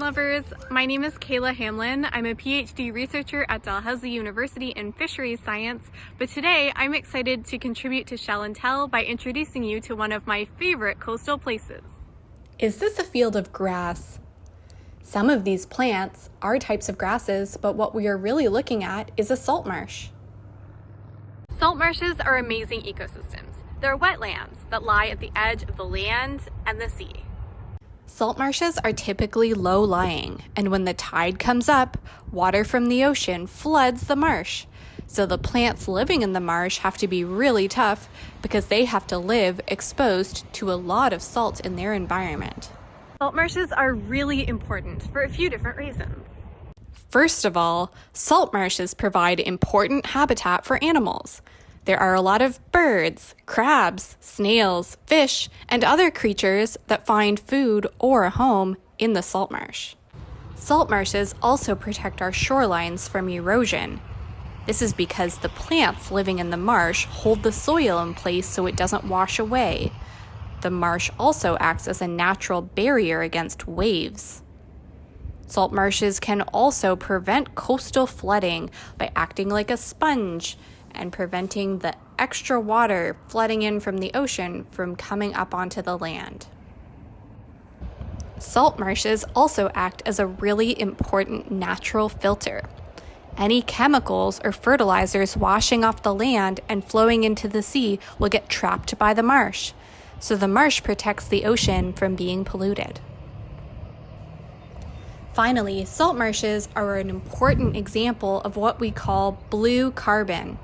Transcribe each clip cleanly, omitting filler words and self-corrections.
lovers. My name is Kayla Hamelin. I'm a PhD researcher at Dalhousie University in fisheries science, but today I'm excited to contribute to Shell and Tell by introducing you to one of my favorite coastal places. Is this a field of grass? Some of these plants are types of grasses, but what we are really looking at is a salt marsh. Salt marshes are amazing ecosystems. They're wetlands that lie at the edge of the land and the sea. Salt marshes are typically low-lying, and when the tide comes up, water from the ocean floods the marsh. So the plants living in the marsh have to be really tough because they have to live exposed to a lot of salt in their environment. Salt marshes are really important for a few different reasons. First of all, salt marshes provide important habitat for animals. There are a lot of birds, crabs, snails, fish, and other creatures that find food or a home in the salt marsh. Salt marshes also protect our shorelines from erosion. This is because the plants living in the marsh hold the soil in place so it doesn't wash away. The marsh also acts as a natural barrier against waves. Salt marshes can also prevent coastal flooding by acting like a sponge and preventing the extra water flooding in from the ocean from coming up onto the land. Salt marshes also act as a really important natural filter. Any chemicals or fertilizers washing off the land and flowing into the sea will get trapped by the marsh, so the marsh protects the ocean from being polluted. Finally, salt marshes are an important example of what we call blue carbon.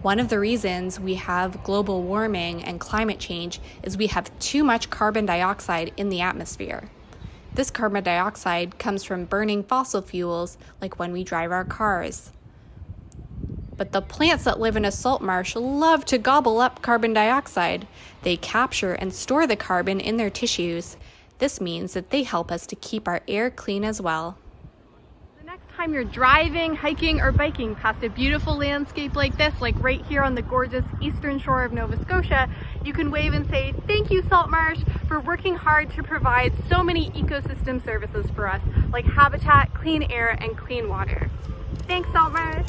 One of the reasons we have global warming and climate change is we have too much carbon dioxide in the atmosphere. This carbon dioxide comes from burning fossil fuels, like when we drive our cars. But the plants that live in a salt marsh love to gobble up carbon dioxide. They capture and store the carbon in their tissues. This means that they help us to keep our air clean as well. Next time you're driving, hiking, or biking past a beautiful landscape like this, like right here on the gorgeous eastern shore of Nova Scotia, you can wave and say, "Thank you, Salt Marsh, for working hard to provide so many ecosystem services for us, like habitat, clean air, and clean water." Thanks, Salt Marsh.